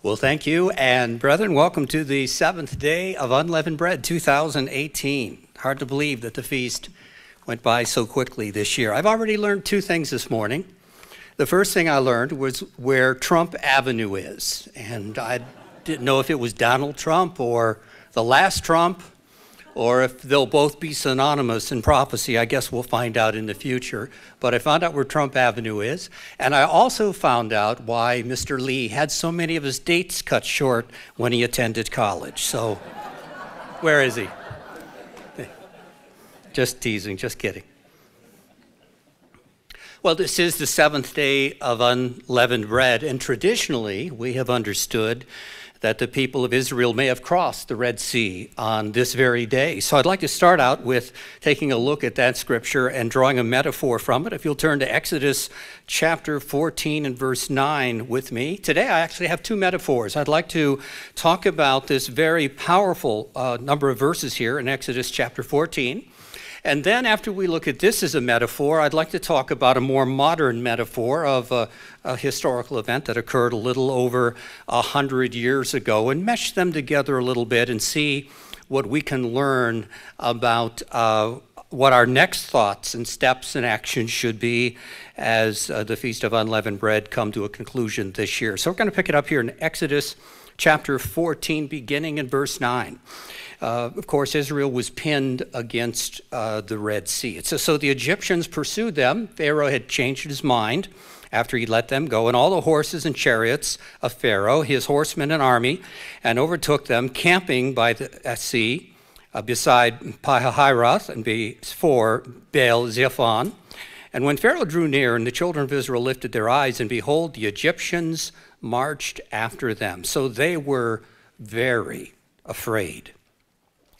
Well, thank you, and brethren, welcome to the seventh day of Unleavened Bread 2018. Hard to believe that the feast went by so quickly this year. I've already learned two things this morning. The first thing I learned was where Trump Avenue is, and I didn't know if it was Donald Trump or the last Trump, or if they'll both be synonymous in prophecy. I guess we'll find out in the future. But I found out where Trump Avenue is, and I also found out why Mr. Lee had so many of his dates cut short when he attended college. So, where is he? Just teasing, just kidding. Well, this is the seventh day of unleavened bread, and traditionally we have understood that the people of Israel may have crossed the Red Sea on this very day. So I'd like to start out with taking a look at that scripture and drawing a metaphor from it. If you'll turn to Exodus chapter 14 and verse 9 with me. Today I actually have two metaphors. I'd like to talk about this very powerful number of verses here in Exodus chapter 14. And then after we look at this as a metaphor, I'd like to talk about a more modern metaphor of a historical event that occurred a little over 100 years ago and mesh them together a little bit and see what we can learn about what our next thoughts and steps and actions should be as the Feast of Unleavened Bread come to a conclusion this year. So we're going to pick it up here in Exodus chapter 14, beginning in verse 9. Of course, Israel was pinned against the Red Sea. So the Egyptians pursued them. Pharaoh had changed his mind after he let them go, and all the horses and chariots of Pharaoh, his horsemen and army, and overtook them, camping by the sea beside Pihahiroth and before Baal-zephon. And when Pharaoh drew near and the children of Israel lifted their eyes, and behold, the Egyptians marched after them. So they were very afraid.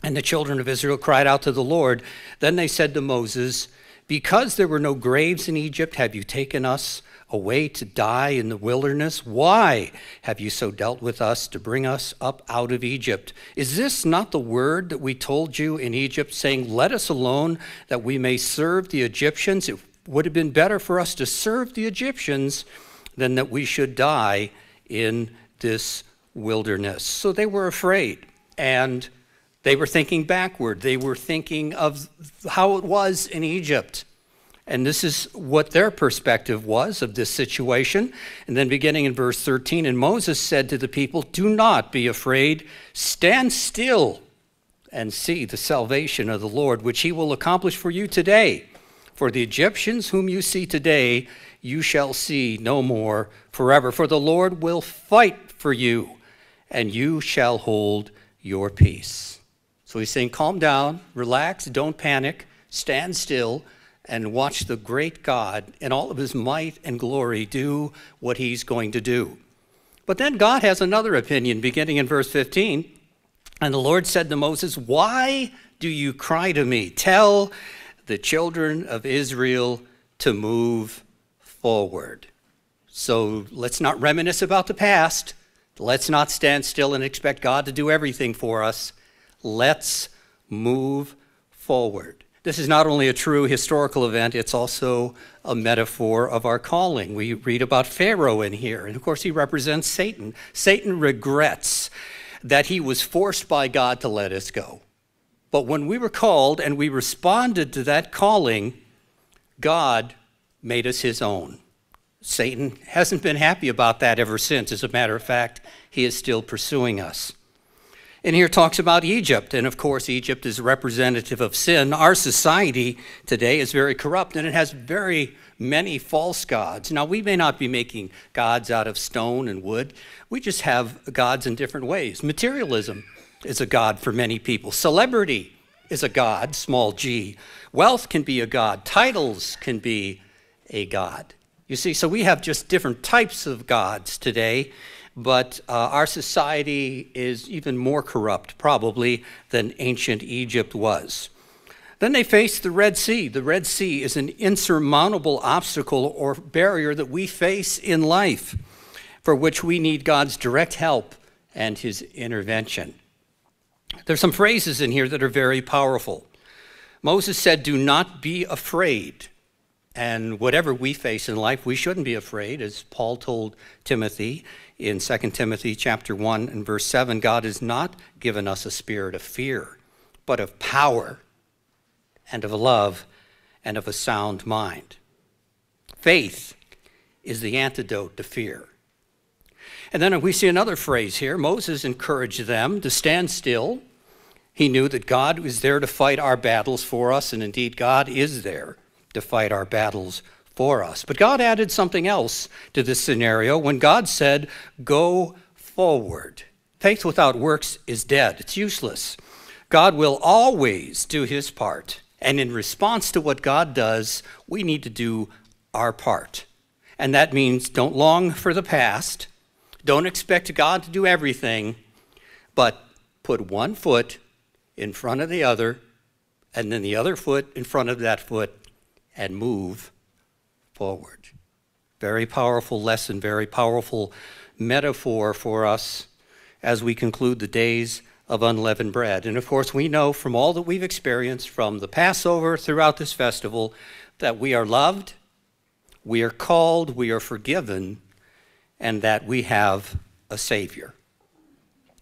And the children of Israel cried out to the Lord. Then they said to Moses, "Because there were no graves in Egypt, have you taken us away to die in the wilderness? Why have you so dealt with us to bring us up out of Egypt? Is this not the word that we told you in Egypt, saying, 'Let us alone, that we may serve the Egyptians'? It would have been better for us to serve the Egyptians than that we should die in this wilderness." So they were afraid, and they were thinking backward. They were thinking of how it was in Egypt. And this is what their perspective was of this situation. And then beginning in verse 13, and Moses said to the people, "Do not be afraid. Stand still and see the salvation of the Lord, which he will accomplish for you today. For the Egyptians whom you see today, you shall see no more forever. For the Lord will fight for you, and you shall hold your peace." So he's saying, calm down, relax, don't panic, stand still, and watch the great God in all of his might and glory do what he's going to do. But then God has another opinion, beginning in verse 15. And the Lord said to Moses, "Why do you cry to me? Tell the children of Israel to move forward." So let's not reminisce about the past. Let's not stand still and expect God to do everything for us. Let's move forward. This is not only a true historical event, it's also a metaphor of our calling. We read about Pharaoh in here, and of course he represents Satan. Satan regrets that he was forced by God to let us go. But when we were called and we responded to that calling, God made us his own. Satan hasn't been happy about that ever since. As a matter of fact, he is still pursuing us. And here talks about Egypt, and of course Egypt is representative of sin. Our society today is very corrupt, and it has very many false gods. Now, we may not be making gods out of stone and wood. We just have gods in different ways. Materialism is a god for many people. Celebrity is a god, small g. Wealth can be a god. Titles can be a god. You see, so we have just different types of gods today. But our society is even more corrupt, probably, than ancient Egypt was. Then they faced the Red Sea. The Red Sea is an insurmountable obstacle or barrier that we face in life, for which we need God's direct help and his intervention. There's some phrases in here that are very powerful. Moses said, "Do not be afraid." And whatever we face in life, we shouldn't be afraid. As Paul told Timothy in 2 Timothy chapter 1 and verse 7, God has not given us a spirit of fear, but of power and of love and of a sound mind. Faith is the antidote to fear. And then we see another phrase here. Moses encouraged them to stand still. He knew that God was there to fight our battles for us, and indeed God is there to fight our battles for us. But God added something else to this scenario when God said, go forward. Faith without works is dead. It's useless. God will always do his part. And in response to what God does, we need to do our part. And that means don't long for the past. Don't expect God to do everything, but put one foot in front of the other, and then the other foot in front of that foot, and move forward. Very powerful lesson, very powerful metaphor for us as we conclude the days of unleavened bread. And of course, we know from all that we've experienced from the Passover throughout this festival that we are loved, we are called, we are forgiven, and that we have a Savior.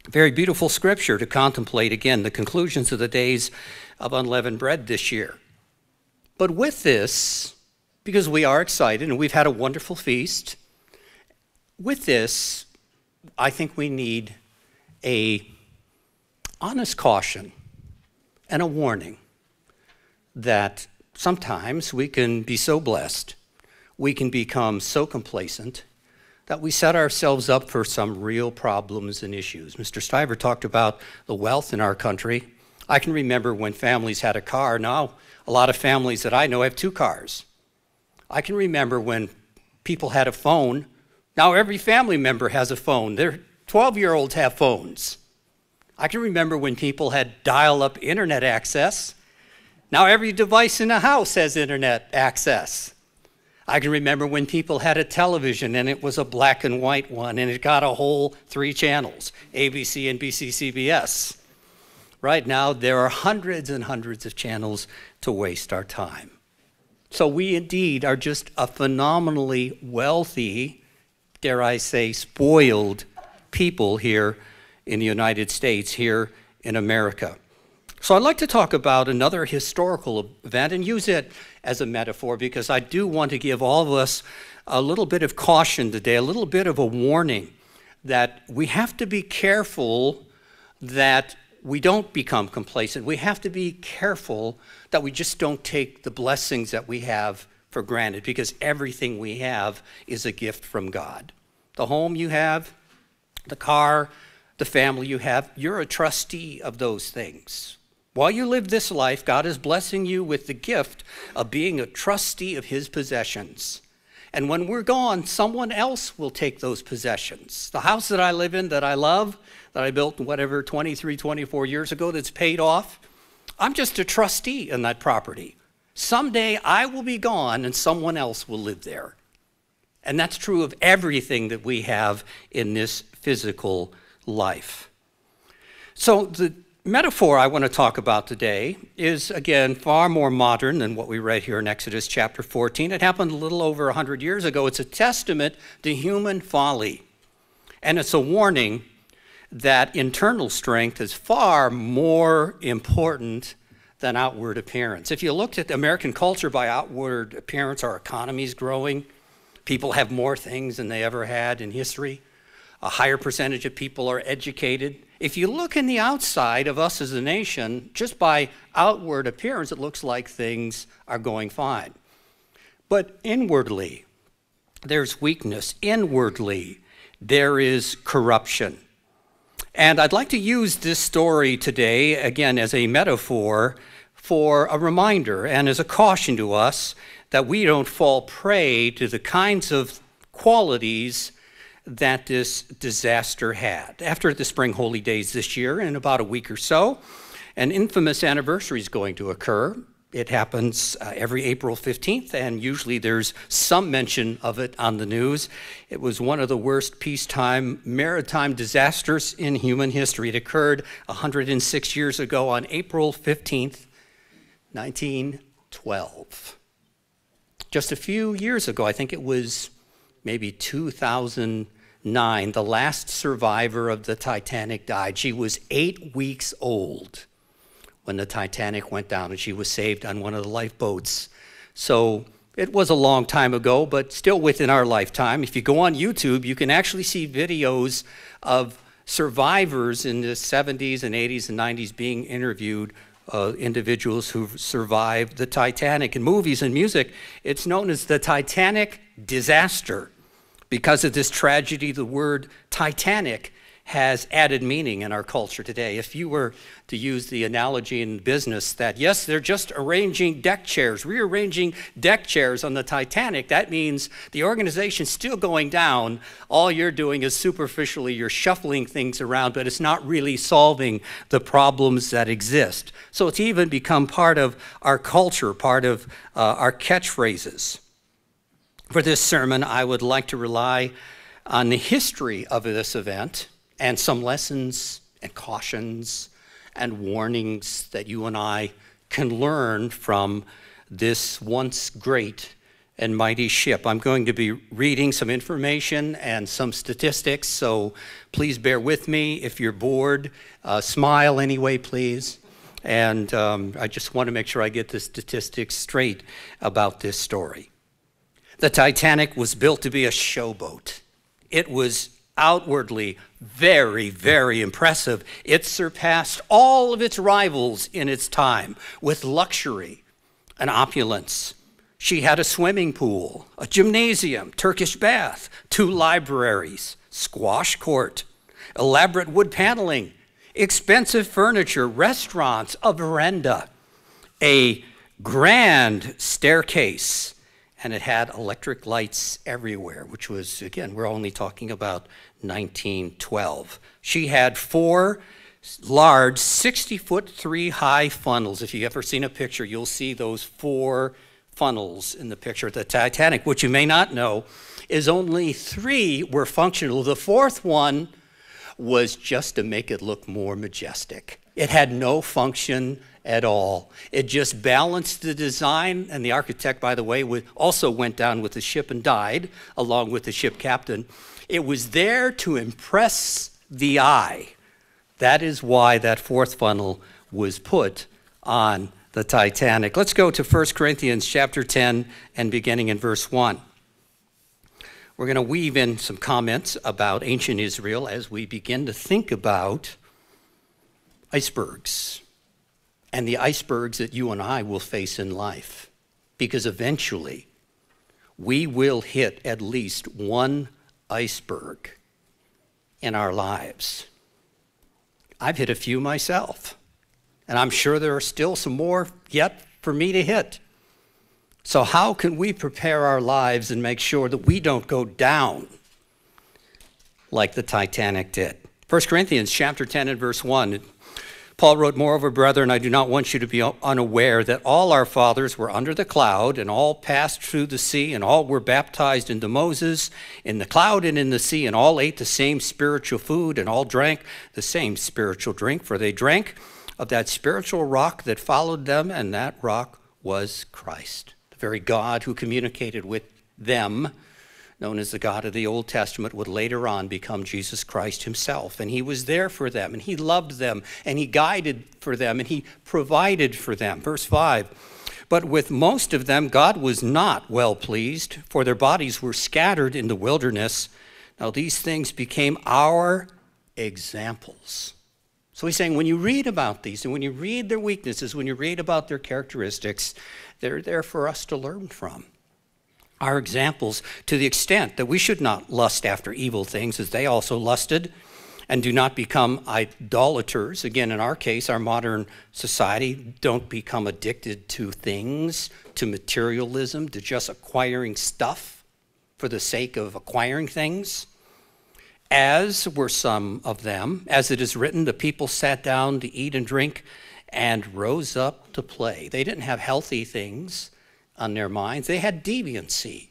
Very beautiful scripture to contemplate, again, the conclusions of the days of unleavened bread this year. But with this, because we are excited and we've had a wonderful feast, with this, I think we need a honest caution and a warning that sometimes we can be so blessed, we can become so complacent that we set ourselves up for some real problems and issues. Mr. Stiver talked about the wealth in our country. I can remember when families had a car. Now, a lot of families that I know have 2 cars. I can remember when people had a phone. Now every family member has a phone. Their 12-year-olds have phones. I can remember when people had dial-up internet access. Now every device in the house has internet access. I can remember when people had a television and it was a black and white one and it got a whole 3 channels, ABC, NBC, CBS. Right now there are hundreds and hundreds of channels to waste our time. So we indeed are just a phenomenally wealthy, dare I say, spoiled people here in the United States, here in America. So I'd like to talk about another historical event and use it as a metaphor because I do want to give all of us a little bit of caution today, a little bit of a warning that we have to be careful that we don't become complacent. We have to be careful that we just don't take the blessings that we have for granted because everything we have is a gift from God. The home you have, the car, the family you have, you're a trustee of those things. While you live this life, God is blessing you with the gift of being a trustee of his possessions. And when we're gone, someone else will take those possessions. The house that I live in, that I love, that I built, 23, 24 years ago, that's paid off, I'm just a trustee in that property. Someday I will be gone and someone else will live there. And that's true of everything that we have in this physical life. So the metaphor I want to talk about today is, again, far more modern than what we read here in Exodus chapter 14. It happened a little over 100 years ago. It's a testament to human folly. And it's a warning that internal strength is far more important than outward appearance. If you looked at American culture by outward appearance, our economy is growing. People have more things than they ever had in history. A higher percentage of people are educated. If you look in the outside of us as a nation, just by outward appearance, it looks like things are going fine. But inwardly, there's weakness. Inwardly, there is corruption. And I'd like to use this story today, again, as a metaphor for a reminder and as a caution to us that we don't fall prey to the kinds of qualities that this disaster had. After the spring holy days this year, in about a week or so, an infamous anniversary is going to occur. It happens every April 15th, and usually there's some mention of it on the news. It was one of the worst peacetime maritime disasters in human history. It occurred 106 years ago on April 15th, 1912. just a few years ago, I think it was maybe 2009, the last survivor of the Titanic died. She was 8 weeks old when the Titanic went down, and she was saved on one of the lifeboats. So it was a long time ago, but still within our lifetime. If you go on YouTube, you can actually see videos of survivors in the 70s and 80s and 90s being interviewed, individuals who survived the Titanic. In movies and music, it's known as the Titanic disaster. Because of this tragedy, the word Titanic has added meaning in our culture today. If you were to use the analogy in business that, yes, they're just arranging deck chairs, rearranging deck chairs on the Titanic, that means the organization's still going down. All you're doing is superficially, you're shuffling things around, but it's not really solving the problems that exist. So it's even become part of our culture, part of our catchphrases. For this sermon, I would like to rely on the history of this event and some lessons and cautions and warnings that you and I can learn from this once great and mighty ship. I'm going to be reading some information and some statistics, so please bear with me. If you're bored, smile anyway, please. And I just want to make sure I get the statistics straight about this story. The Titanic was built to be a showboat. It was outwardly very, very impressive. It surpassed all of its rivals in its time with luxury and opulence. She had a swimming pool, a gymnasium, Turkish bath, 2 libraries, squash court, elaborate wood paneling, expensive furniture, restaurants, a veranda, a grand staircase, and it had electric lights everywhere, which was, again, we're only talking about 1912. She had 4 large 60-foot-3 high funnels. If you've ever seen a picture, you'll see those 4 funnels in the picture. The Titanic, which you may not know, is only 3 were functional. The 4th one was just to make it look more majestic. It had no function at all. It just balanced the design, and the architect, by the way, also went down with the ship and died, along with the ship captain. It was there to impress the eye. That is why that 4th funnel was put on the Titanic. Let's go to 1 Corinthians chapter 10 and beginning in verse 1. We're going to weave in some comments about ancient Israel as we begin to think about icebergs and the icebergs that you and I will face in life. Because eventually, we will hit at least one iceberg in our lives. I've hit a few myself, and I'm sure there are still some more yet for me to hit. So how can we prepare our lives and make sure that we don't go down like the Titanic did? 1 Corinthians chapter 10 and verse 1, Paul wrote, "Moreover, brethren, I do not want you to be unaware that all our fathers were under the cloud, and all passed through the sea, and all were baptized into Moses in the cloud and in the sea, and all ate the same spiritual food, and all drank the same spiritual drink, for they drank of that spiritual rock that followed them, and that rock was Christ." The very God who communicated with them, known as the God of the Old Testament, would later on become Jesus Christ himself. And he was there for them, and he loved them, and he guided for them, and he provided for them. Verse 5, "But with most of them God was not well pleased, for their bodies were scattered in the wilderness. Now these things became our examples." So he's saying when you read about these, and when you read their weaknesses, when you read about their characteristics, they're there for us to learn from. Our examples, to the extent that we should not lust after evil things as they also lusted, and do not become idolaters. Again, in our case, our modern society, don't become addicted to things, to materialism, to just acquiring stuff for the sake of acquiring things. As were some of them, as it is written, the people sat down to eat and drink and rose up to play. They didn't have healthy things on their minds. They had deviancy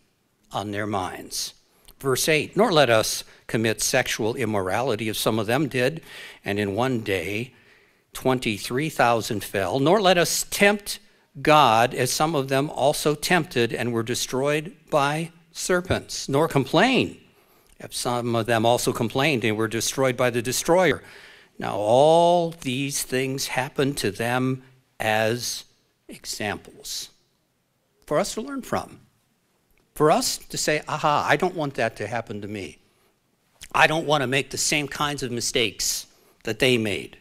on their minds. Verse 8, "Nor let us commit sexual immorality as some of them did, and in one day 23,000 fell. Nor let us tempt God, as some of them also tempted and were destroyed by serpents, nor complain, as some of them also complained and were destroyed by the destroyer. Now all these things happened to them as examples for us to learn from. For us to say, aha, I don't want that to happen to me. I don't want to make the same kinds of mistakes that they made.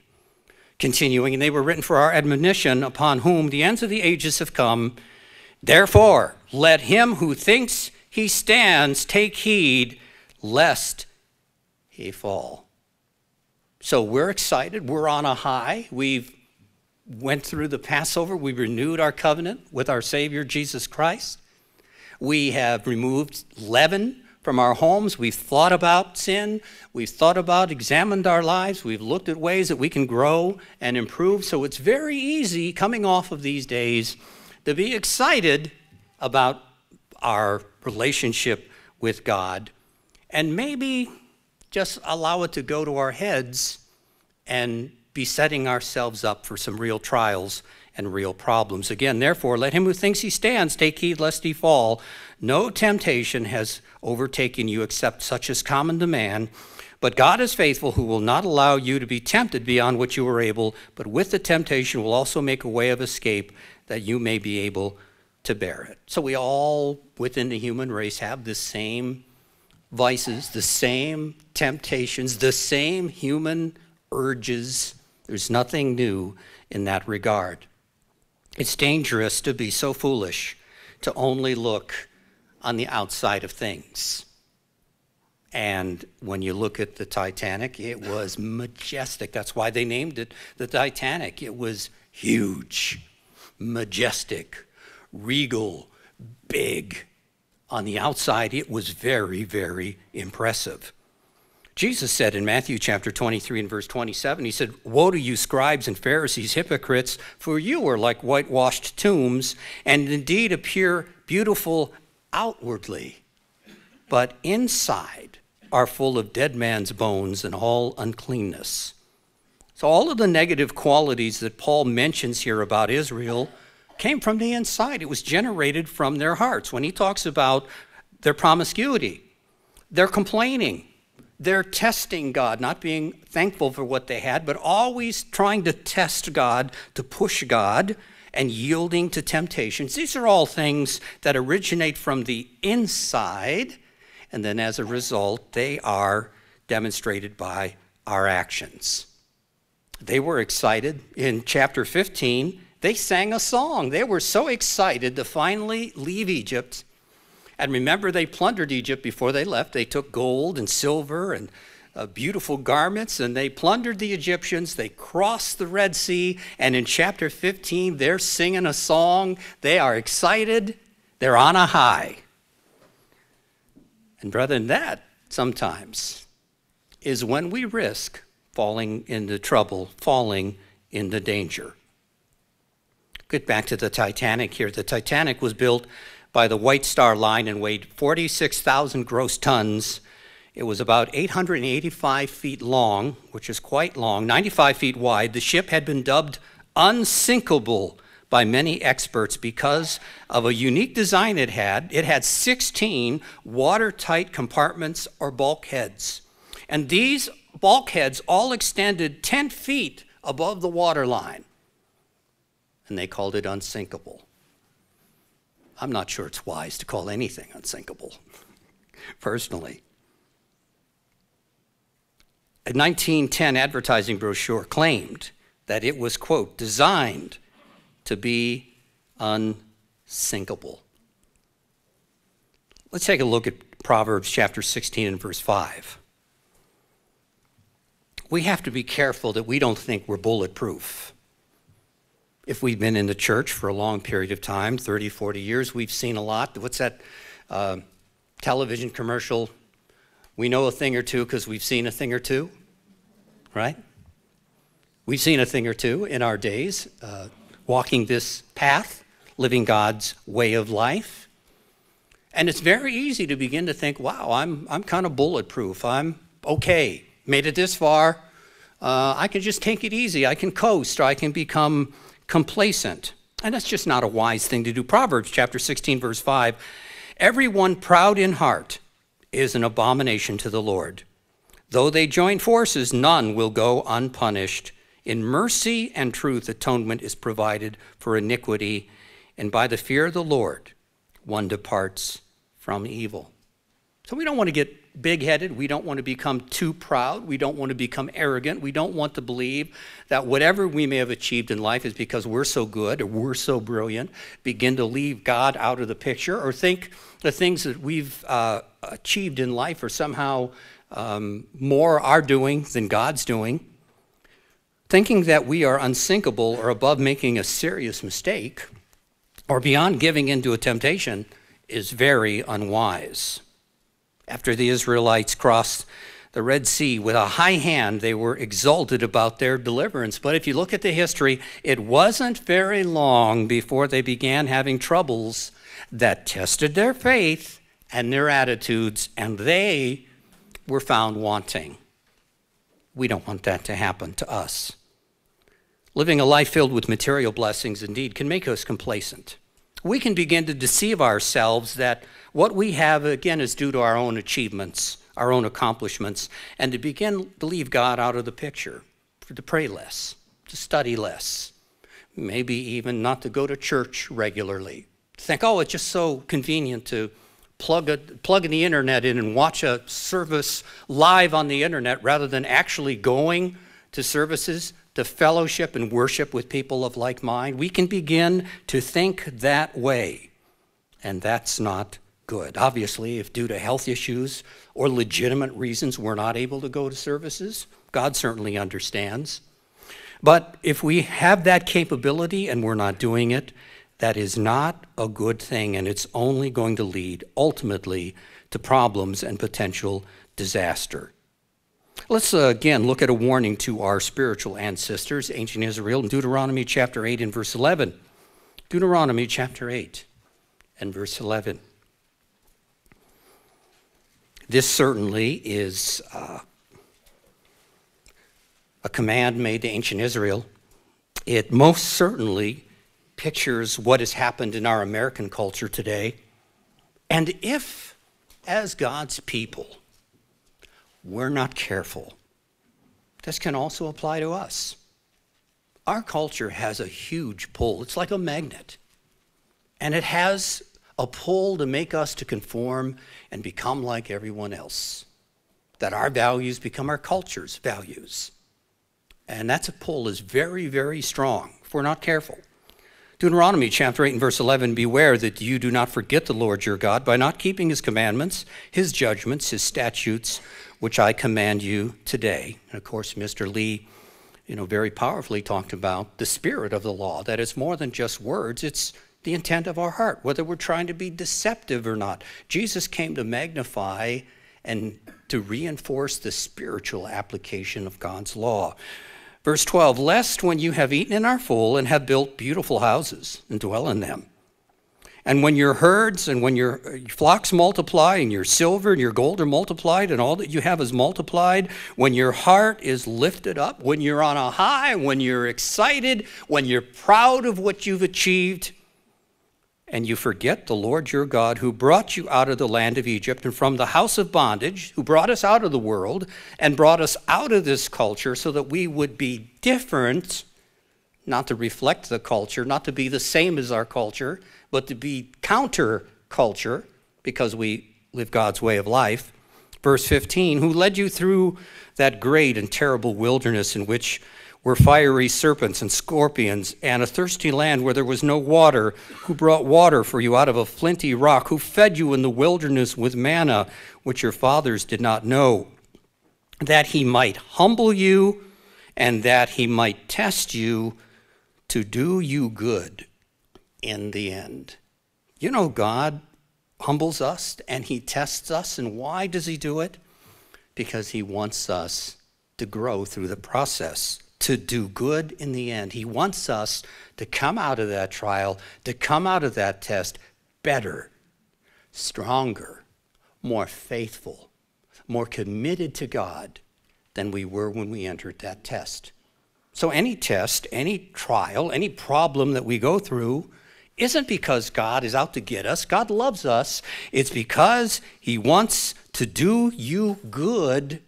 Continuing, and they were written for our admonition, upon whom the ends of the ages have come. Therefore, let him who thinks he stands take heed, lest he fall. So we're excited. We're on a high. We've went through the Passover. We renewed our covenant with our Savior, Jesus Christ. We have removed leaven from our homes. We've thought about sin. We've thought about, examined our lives. We've looked at ways that we can grow and improve. So it's very easy coming off of these days to be excited about our relationship with God and maybe just allow it to go to our heads and be setting ourselves up for some real trials and real problems. Again, therefore, let him who thinks he stands take heed lest he fall. No temptation has overtaken you except such as common to man. But God is faithful, who will not allow you to be tempted beyond what you are able, but with the temptation will also make a way of escape that you may be able to bear it. So we all within the human race have the same vices, the same temptations, the same human urges. There's nothing new in that regard. It's dangerous to be so foolish to only look on the outside of things. And when you look at the Titanic, it was majestic. That's why they named it the Titanic. It was huge, majestic, regal, big. On the outside, it was very, very impressive. Jesus said in Matthew chapter 23 and verse 27, he said, "Woe to you, scribes and Pharisees, hypocrites, for you are like whitewashed tombs, and indeed appear beautiful outwardly, but inside are full of dead man's bones and all uncleanness." So all of the negative qualities that Paul mentions here about Israel came from the inside. It was generated from their hearts. When he talks about their promiscuity, their complaining, they're testing God, not being thankful for what they had, but always trying to test God, to push God, and yielding to temptations. These are all things that originate from the inside, and then as a result, they are demonstrated by our actions. They were excited. In chapter 15, they sang a song. They were so excited to finally leave Egypt. And remember, they plundered Egypt before they left. They took gold and silver and beautiful garments, and they plundered the Egyptians. They crossed the Red Sea, and in chapter 15, they're singing a song. They are excited. They're on a high. And brethren, that sometimes is when we risk falling into trouble, falling into danger. Get back to the Titanic here. The Titanic was built by the White Star Line and weighed 46,000 gross tons. It was about 885 feet long, which is quite long, 95 feet wide. The ship had been dubbed unsinkable by many experts because of a unique design it had. It had 16 watertight compartments or bulkheads. And these bulkheads all extended 10 feet above the waterline. And they called it unsinkable. I'm not sure it's wise to call anything unsinkable, personally. A 1910 advertising brochure claimed that it was, quote, designed to be unsinkable. Let's take a look at Proverbs chapter 16 and verse 5. We have to be careful that we don't think we're bulletproof. If we've been in the church for a long period of time, 30, 40 years, we've seen a lot. What's that television commercial? We know a thing or two because we've seen a thing or two, right? We've seen a thing or two in our days, walking this path, living God's way of life. And it's very easy to begin to think, wow, I'm kind of bulletproof. I'm okay, made it this far. I can just take it easy. I can coast, or I can become complacent. And that's just not a wise thing to do. Proverbs chapter 16, verse 5, everyone proud in heart is an abomination to the Lord. Though they join forces, none will go unpunished. In mercy and truth, atonement is provided for iniquity, and by the fear of the Lord, one departs from evil. So we don't want to get big-headed. We don't want to become too proud. We don't want to become arrogant. We don't want to believe that whatever we may have achieved in life is because we're so good or we're so brilliant. Begin to leave God out of the picture, or think the things that we've achieved in life are somehow more our doing than God's doing. Thinking that we are unsinkable or above making a serious mistake or beyond giving into a temptation is very unwise. After the Israelites crossed the Red Sea with a high hand, they were exulted about their deliverance. But if you look at the history, it wasn't very long before they began having troubles that tested their faith and their attitudes, and they were found wanting. We don't want that to happen to us. Living a life filled with material blessings indeed can make us complacent. We can begin to deceive ourselves that what we have, again, is due to our own achievements, our own accomplishments, and to begin to leave God out of the picture, to pray less, to study less, maybe even not to go to church regularly. Think, oh, it's just so convenient to plug the internet in and watch a service live on the internet rather than actually going to services, to fellowship and worship with people of like mind. We can begin to think that way, and that's not good. Obviously, if due to health issues or legitimate reasons we're not able to go to services, God certainly understands. But if we have that capability and we're not doing it, that is not a good thing, and it's only going to lead ultimately to problems and potential disaster. Let's again look at a warning to our spiritual ancestors, ancient Israel, in Deuteronomy chapter 8 and verse 11. Deuteronomy chapter 8 and verse 11. This certainly is a command made to ancient Israel. It most certainly pictures what has happened in our American culture today. And if, as God's people, we're not careful, this can also apply to us. Our culture has a huge pull. It's like a magnet. And it has a pull to make us to conform and become like everyone else. That our values become our culture's values. And that's a pull is very, very strong if we're not careful. Deuteronomy chapter 8 and verse 11, beware that you do not forget the Lord your God by not keeping his commandments, his judgments, his statutes, which I command you today. And of course, Mr. Lee, very powerfully talked about the spirit of the law, that it's more than just words, it's the intent of our heart, whether we're trying to be deceptive or not. Jesus came to magnify and to reinforce the spiritual application of God's law. Verse 12, lest when you have eaten and are full and have built beautiful houses and dwell in them, and when your herds and when your flocks multiply and your silver and your gold are multiplied and all that you have is multiplied, when your heart is lifted up, when you're on a high, when you're excited, when you're proud of what you've achieved, and you forget the Lord your God who brought you out of the land of Egypt and from the house of bondage, who brought us out of the world and brought us out of this culture so that we would be different, not to reflect the culture, not to be the same as our culture, but to be counter-culture because we live God's way of life. Verse 15, who led you through that great and terrible wilderness in which were fiery serpents and scorpions, and a thirsty land where there was no water, who brought water for you out of a flinty rock, who fed you in the wilderness with manna, which your fathers did not know, that he might humble you and that he might test you to do you good in the end. God humbles us and he tests us, and why does he do it? Because he wants us to grow through the process, to do good in the end. He wants us to come out of that trial, to come out of that test better, stronger, more faithful, more committed to God than we were when we entered that test. So any test, any trial, any problem that we go through isn't because God is out to get us. God loves us. It's because he wants to do you good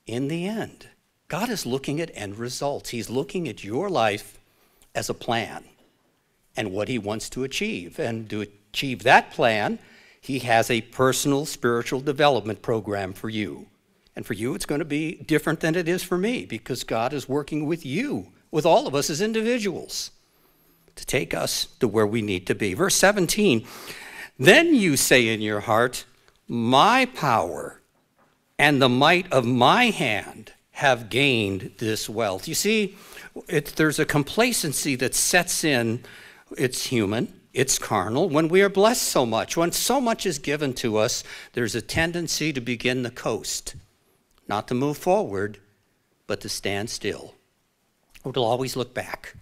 in the end. God is looking at end results. He's looking at your life as a plan and what he wants to achieve. And to achieve that plan, he has a personal spiritual development program for you. And for you, it's going to be different than it is for me because God is working with you, with all of us as individuals, to take us to where we need to be. Verse 17, then you say in your heart, my power and the might of my hand have gained this wealth. You see, there's a complacency that sets in. It's human, it's carnal. When we are blessed so much, when so much is given to us, there's a tendency to begin to coast, not to move forward, but to stand still. Or to always look back,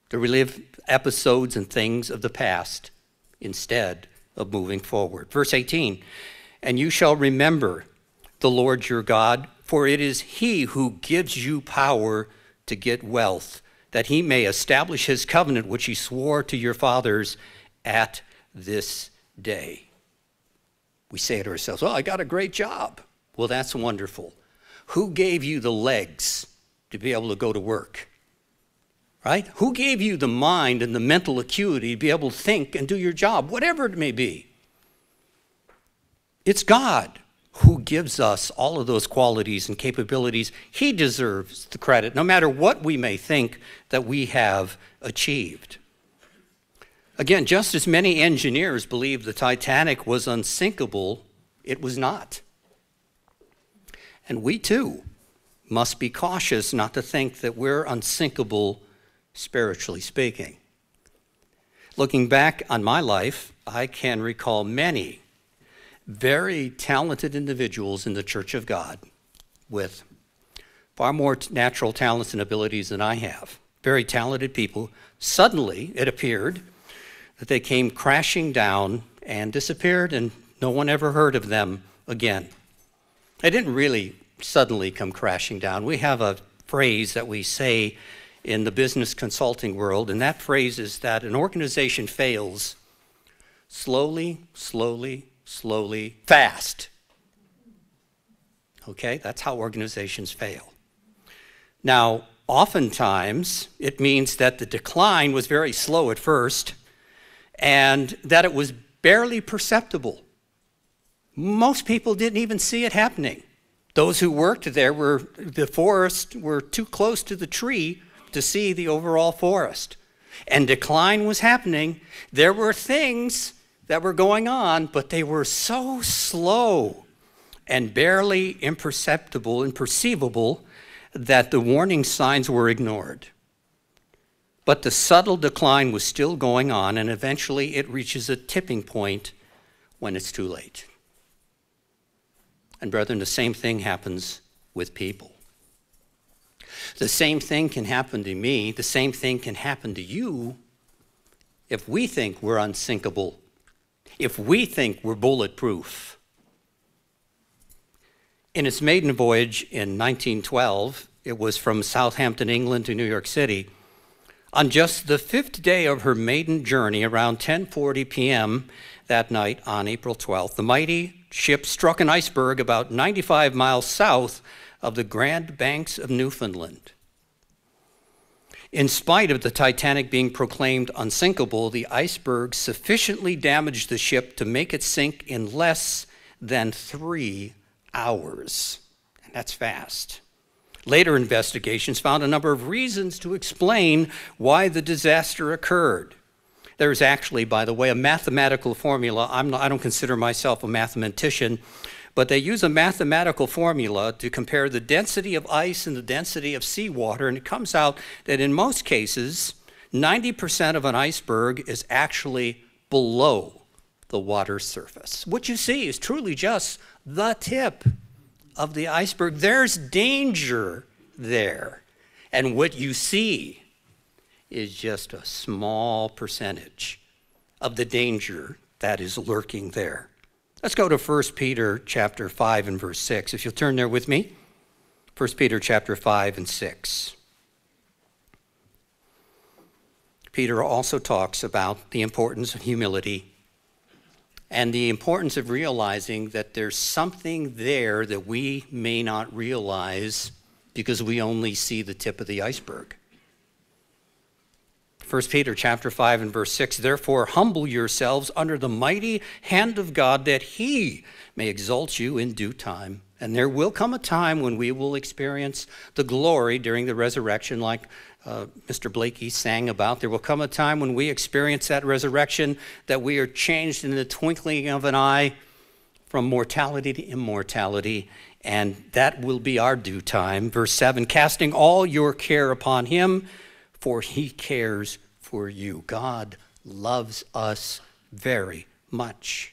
to relive episodes and things of the past instead of moving forward. Verse 18, and you shall remember the Lord your God, for it is he who gives you power to get wealth, that he may establish his covenant, which he swore to your fathers at this day. We say to ourselves, well, I got a great job. Well, that's wonderful. Who gave you the legs to be able to go to work? Right? Who gave you the mind and the mental acuity to be able to think and do your job, whatever it may be? It's God who gives us all of those qualities and capabilities. He deserves the credit, no matter what we may think that we have achieved. Again, just as many engineers believed the Titanic was unsinkable, it was not. And we too must be cautious not to think that we're unsinkable spiritually speaking. Looking back on my life, I can recall many very talented individuals in the Church of God with far more natural talents and abilities than I have. Very talented people. Suddenly, it appeared that they came crashing down and disappeared, and no one ever heard of them again. They didn't really suddenly come crashing down. We have a phrase that we say in the business consulting world, and that phrase is that an organization fails slowly, slowly, slowly, fast. Okay, that's how organizations fail. Now, oftentimes, it means that the decline was very slow at first and that it was barely perceptible. Most people didn't even see it happening. Those who worked there the forest were too close to the tree to see the overall forest. And decline was happening. There were things that were going on, but they were so slow and barely imperceptible and perceivable that the warning signs were ignored. But the subtle decline was still going on, and eventually it reaches a tipping point when it's too late. And brethren, the same thing happens with people. The same thing can happen to me. The same thing can happen to you if we think we're unsinkable, if we think we're bulletproof. In its maiden voyage in 1912, it was from Southampton, England to New York City. On just the 5th day of her maiden journey, around 10:40 p.m. that night on April 12th, the mighty ship struck an iceberg about 95 miles south of the Grand Banks of Newfoundland. In spite of the Titanic being proclaimed unsinkable, the iceberg sufficiently damaged the ship to make it sink in less than 3 hours. And that's fast. Later investigations found a number of reasons to explain why the disaster occurred. There's actually, by the way, a mathematical formula. I don't consider myself a mathematician, but they use a mathematical formula to compare the density of ice and the density of seawater, and it comes out that in most cases, 90% of an iceberg is actually below the water surface. What you see is truly just the tip of the iceberg. There's danger there, and what you see is just a small percentage of the danger that is lurking there. Let's go to 1 Peter chapter 5 and verse 6. If you'll turn there with me, 1 Peter chapter 5 and 6. Peter also talks about the importance of humility and the importance of realizing that there's something there that we may not realize because we only see the tip of the iceberg. 1 Peter chapter 5 and verse 6, therefore humble yourselves under the mighty hand of God that he may exalt you in due time. And there will come a time when we will experience the glory during the resurrection like Mr. Blakey sang about. There will come a time when we experience that resurrection, that we are changed in the twinkling of an eye from mortality to immortality, and that will be our due time. Verse 7, casting all your care upon him, for he cares for you. God loves us very much.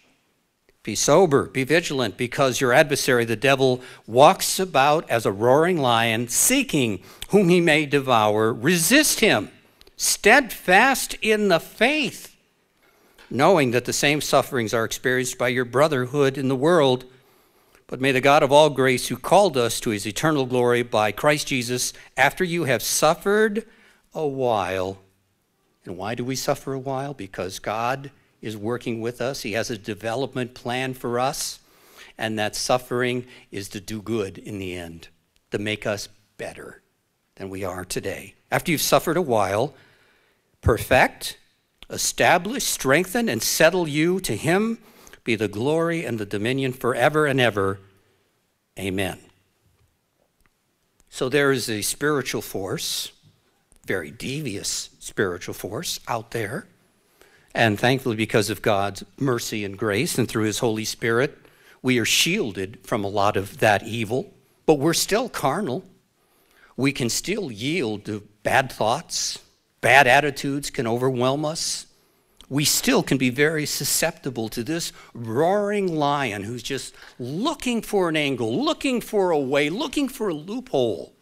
Be sober, be vigilant, because your adversary, the devil, walks about as a roaring lion, seeking whom he may devour. Resist him, steadfast in the faith, knowing that the same sufferings are experienced by your brotherhood in the world. But may the God of all grace, who called us to his eternal glory by Christ Jesus, after you have suffered a while. And why do we suffer a while? Because God is working with us. He has a development plan for us, and that suffering is to do good in the end, to make us better than we are today. After you've suffered a while, perfect, establish, strengthen, and settle you. To him be the glory and the dominion forever and ever. Amen. So there is a spiritual force, very devious spiritual force out there. And thankfully, because of God's mercy and grace and through his Holy Spirit, we are shielded from a lot of that evil. But we're still carnal. We can still yield to bad thoughts. Bad attitudes can overwhelm us. We still can be very susceptible to this roaring lion who's just looking for an angle, looking for a way, looking for a loophole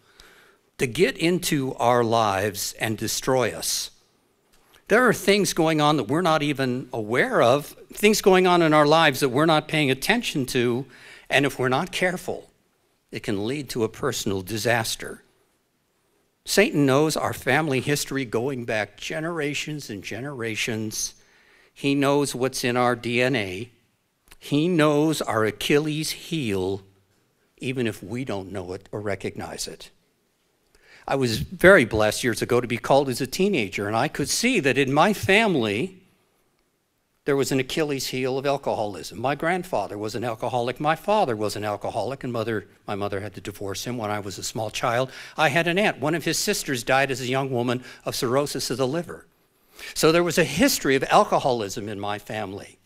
to get into our lives and destroy us. There are things going on that we're not even aware of, things going on in our lives that we're not paying attention to, and if we're not careful, it can lead to a personal disaster. Satan knows our family history going back generations and generations. He knows what's in our DNA. He knows our Achilles heel, even if we don't know it or recognize it. I was very blessed years ago to be called as a teenager, and I could see that in my family, there was an Achilles heel of alcoholism. My grandfather was an alcoholic. My father was an alcoholic, and my mother had to divorce him when I was a small child. I had an aunt. One of his sisters died as a young woman of cirrhosis of the liver. So there was a history of alcoholism in my family.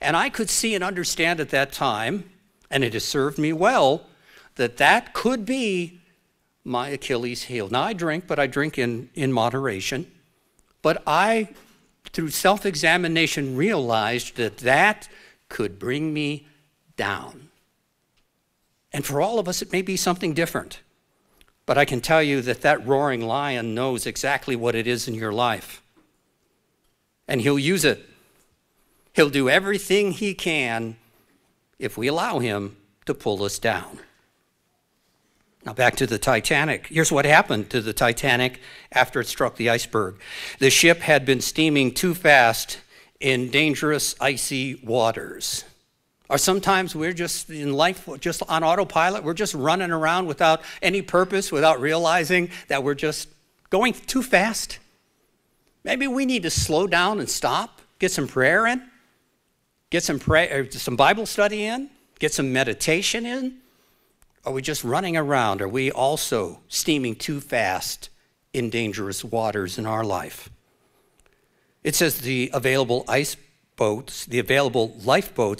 And I could see and understand at that time, and it has served me well, that that could be my Achilles heel. Now I drink, but I drink in moderation. But I, through self-examination, realized that that could bring me down. And for all of us, it may be something different. But I can tell you that that roaring lion knows exactly what it is in your life. And he'll use it. He'll do everything he can if we allow him to pull us down. Now back to the Titanic. Here's what happened to the Titanic after it struck the iceberg. The ship had been steaming too fast in dangerous, icy waters. Or sometimes we're just in life, just on autopilot. We're just running around without any purpose, without realizing that we're just going too fast. Maybe we need to slow down and stop, get some prayer in, get some Bible study in, get some meditation in. Are we just running around? Are we also steaming too fast in dangerous waters in our life? It says the available lifeboats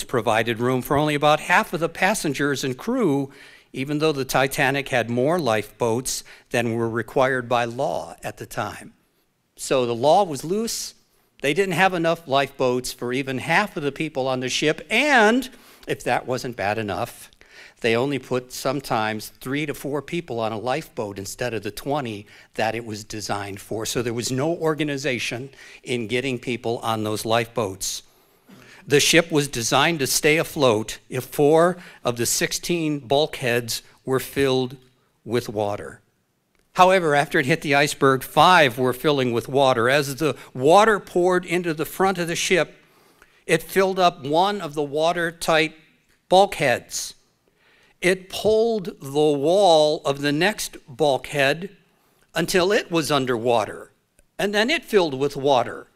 provided room for only about half of the passengers and crew, even though the Titanic had more lifeboats than were required by law at the time. So the law was loose. They didn't have enough lifeboats for even half of the people on the ship, and if that wasn't bad enough, they only put sometimes 3 to 4 people on a lifeboat instead of the 20 that it was designed for. So there was no organization in getting people on those lifeboats. The ship was designed to stay afloat if 4 of the 16 bulkheads were filled with water. However, after it hit the iceberg, 5 were filling with water. As the water poured into the front of the ship, it filled up one of the watertight bulkheads. It pulled the wall of the next bulkhead until it was underwater, and then it filled with water.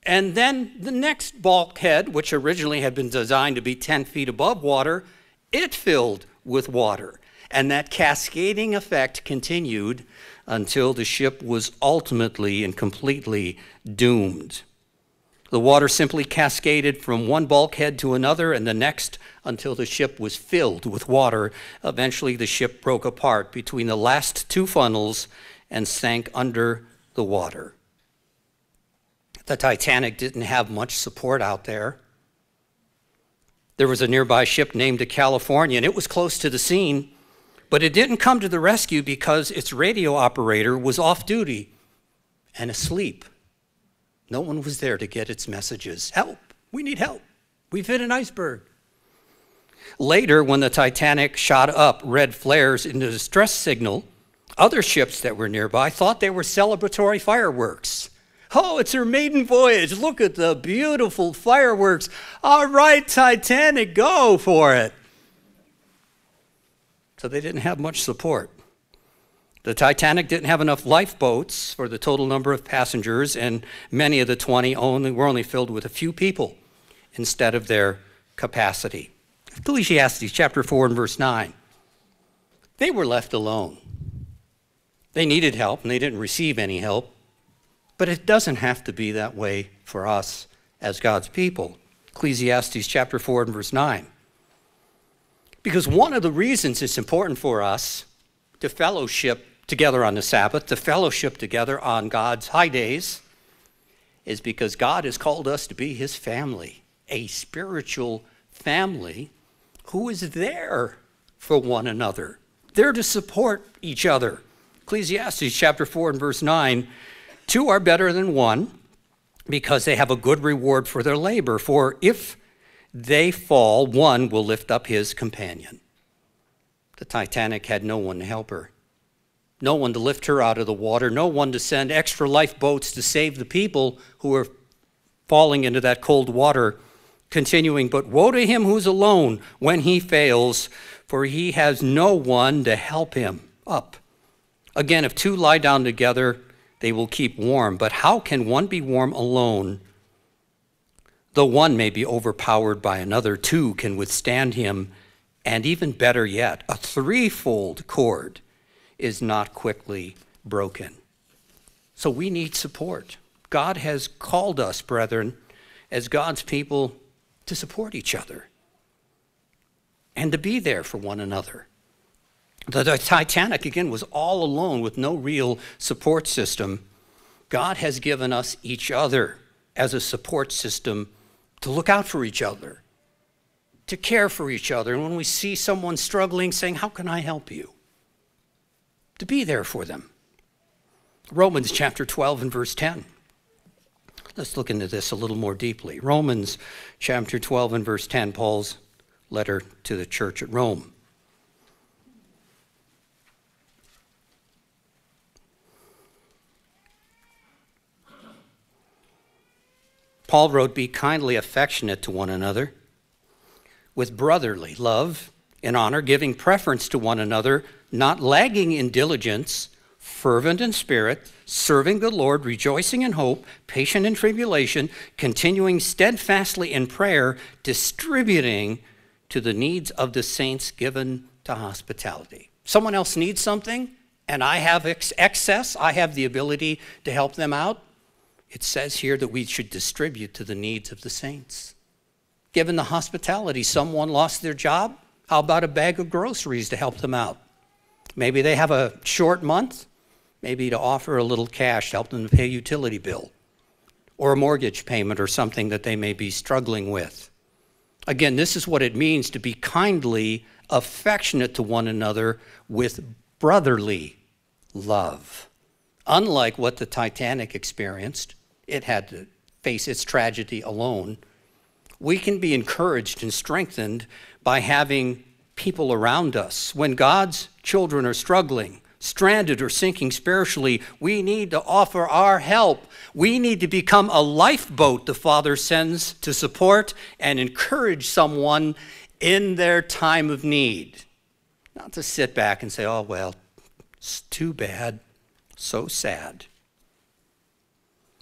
And then the next bulkhead, which originally had been designed to be 10 feet above water, it filled with water. And that cascading effect continued until the ship was ultimately and completely doomed. The water simply cascaded from one bulkhead to another and the next until the ship was filled with water. Eventually, the ship broke apart between the last 2 funnels and sank under the water. The Titanic didn't have much support out there. There was a nearby ship named the California, and it was close to the scene, but it didn't come to the rescue because its radio operator was off duty and asleep. No one was there to get its messages. Help, we need help. We've hit an iceberg. Later, when the Titanic shot up red flares in the distress signal, other ships that were nearby thought they were celebratory fireworks. Oh, it's her maiden voyage. Look at the beautiful fireworks. All right, Titanic, go for it. So they didn't have much support. The Titanic didn't have enough lifeboats for the total number of passengers, and many of the 20 were only filled with a few people instead of their capacity. Ecclesiastes chapter 4 and verse 9. They were left alone. They needed help, and they didn't receive any help. But it doesn't have to be that way for us as God's people. Ecclesiastes chapter 4 and verse 9. Because one of the reasons it's important for us to fellowship together on the Sabbath, to fellowship together on God's high days, is because God has called us to be his family, a spiritual family who is there for one another, there to support each other. Ecclesiastes chapter 4 and verse 9, 2 are better than 1 because they have a good reward for their labor. For if they fall, one will lift up his companion. The Titanic had no one to help her, no one to lift her out of the water, no one to send extra lifeboats to save the people who were falling into that cold water. Continuing, but woe to him who's alone when he fails, for he has no one to help him up. Again, if 2 lie down together, they will keep warm. But how can one be warm alone? Though one may be overpowered by another, 2 can withstand him. And even better yet, a 3-fold cord is not quickly broken. So we need support. God has called us, brethren, as God's people, to support each other and to be there for one another. The Titanic, again, was all alone with no real support system. God has given us each other as a support system to look out for each other, to care for each other. And when we see someone struggling, saying, how can I help you? To be there for them. Romans chapter 12 and verse 10. Let's look into this a little more deeply. Romans chapter 12 and verse 10, Paul's letter to the church at Rome. Paul wrote, be kindly affectionate to one another with brotherly love and honor, giving preference to one another, not lagging in diligence, fervent in spirit, serving the Lord, rejoicing in hope, patient in tribulation, continuing steadfastly in prayer, distributing to the needs of the saints, given to hospitality. Someone else needs something, and I have excess. I have the ability to help them out. It says here that we should distribute to the needs of the saints. Given the hospitality, someone lost their job. How about a bag of groceries to help them out? Maybe they have a short month. Maybe to offer a little cash to help them to pay a utility bill or a mortgage payment or something that they may be struggling with. Again, this is what it means to be kindly affectionate to one another with brotherly love. Unlike what the Titanic experienced, it had to face its tragedy alone. We can be encouraged and strengthened by having people around us. When God's children are struggling, stranded or sinking spiritually, we need to offer our help. We need to become a lifeboat the Father sends to support and encourage someone in their time of need. Not to sit back and say, oh, well, it's too bad, so sad.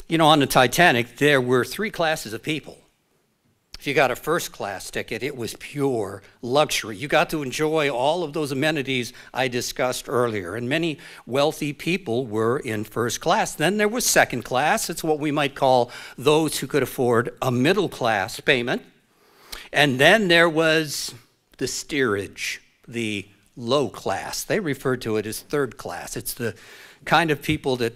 You know, on the Titanic, there were 3 classes of people. If you got a first-class ticket, it was pure luxury. You got to enjoy all of those amenities I discussed earlier, and many wealthy people were in first class. Then there was second class. It's what we might call those who could afford a middle-class payment. And then there was the steerage, the low class. They referred to it as third class. It's the kind of people that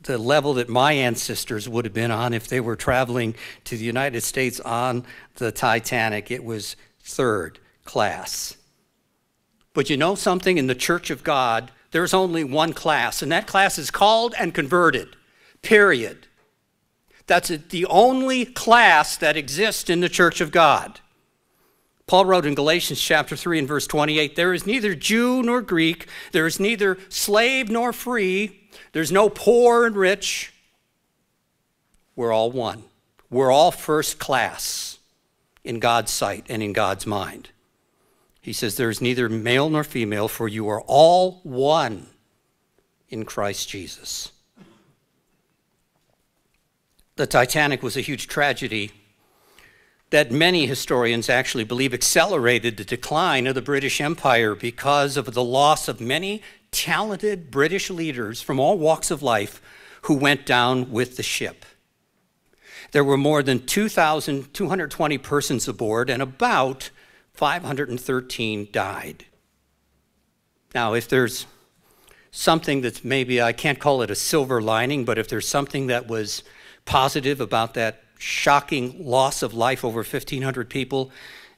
the level that my ancestors would have been on if they were traveling to the United States on the Titanic. It was third class. But you know something? In the Church of God, there's only one class, and that class is called and converted, period. That's the only class that exists in the Church of God. Paul wrote in Galatians chapter 3 and verse 28, there is neither Jew nor Greek, there is neither slave nor free, there's no poor and rich. We're all one. We're all first class in God's sight and in God's mind. He says there is neither male nor female, for you are all one in Christ Jesus. The Titanic was a huge tragedy that many historians actually believe accelerated the decline of the British Empire because of the loss of many talented British leaders from all walks of life who went down with the ship. There were more than 2,220 persons aboard, and about 513 died. Now, if there's something that's maybe, I can't call it a silver lining, but if there's something that was positive about that shocking loss of life over 1,500 people,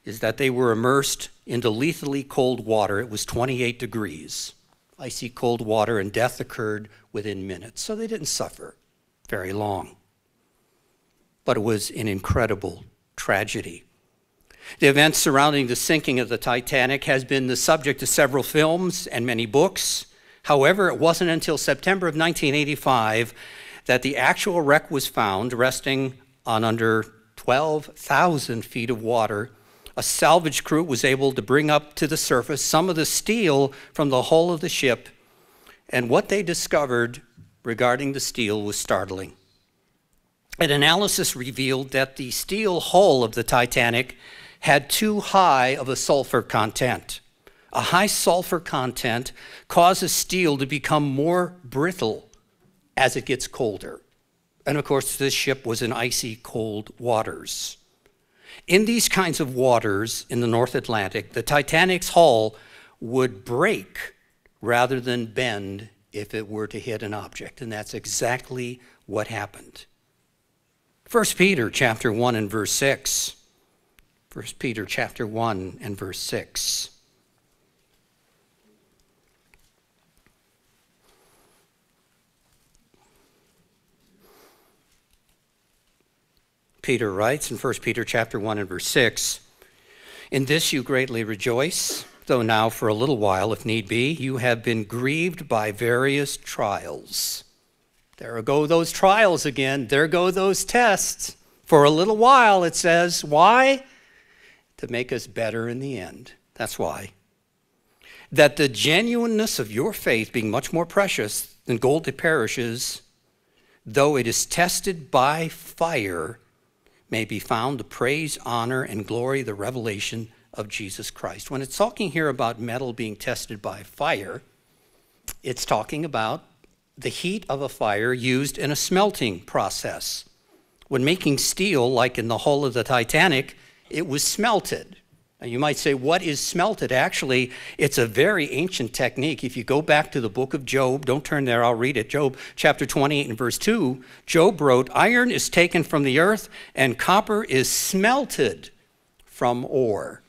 is that they were immersed into lethally cold water. It was 28 degrees. Icy cold water, and death occurred within minutes. So they didn't suffer very long. But it was an incredible tragedy. The events surrounding the sinking of the Titanic has been the subject of several films and many books. However, it wasn't until September of 1985 that the actual wreck was found, resting on under 12,000 feet of water. A salvage crew was able to bring up to the surface some of the steel from the hull of the ship, and what they discovered regarding the steel was startling. An analysis revealed that the steel hull of the Titanic had too high of a sulfur content. A high sulfur content causes steel to become more brittle as it gets colder. And of course, this ship was in icy cold waters. In these kinds of waters in the North Atlantic, the Titanic's hull would break rather than bend if it were to hit an object, and that's exactly what happened. 1 Peter chapter 1 and verse 6. 1 Peter chapter 1 and verse 6. Peter writes in 1 Peter chapter 1 and verse 6, in this you greatly rejoice, though now for a little while, if need be, you have been grieved by various trials. There go those trials again. There go those tests. For a little while, it says, why? To make us better in the end. That's why. That the genuineness of your faith, being much more precious than gold that perishes, though it is tested by fire, may be found to praise, honor, and glory the revelation of Jesus Christ. When it's talking here about metal being tested by fire, it's talking about the heat of a fire used in a smelting process. When making steel, like in the hull of the Titanic, it was smelted. Now you might say, what is smelted? Actually, it's a very ancient technique. If you go back to the book of Job, don't turn there, I'll read it. Job chapter 28 and verse 2, Job wrote, iron is taken from the earth and copper is smelted from ore.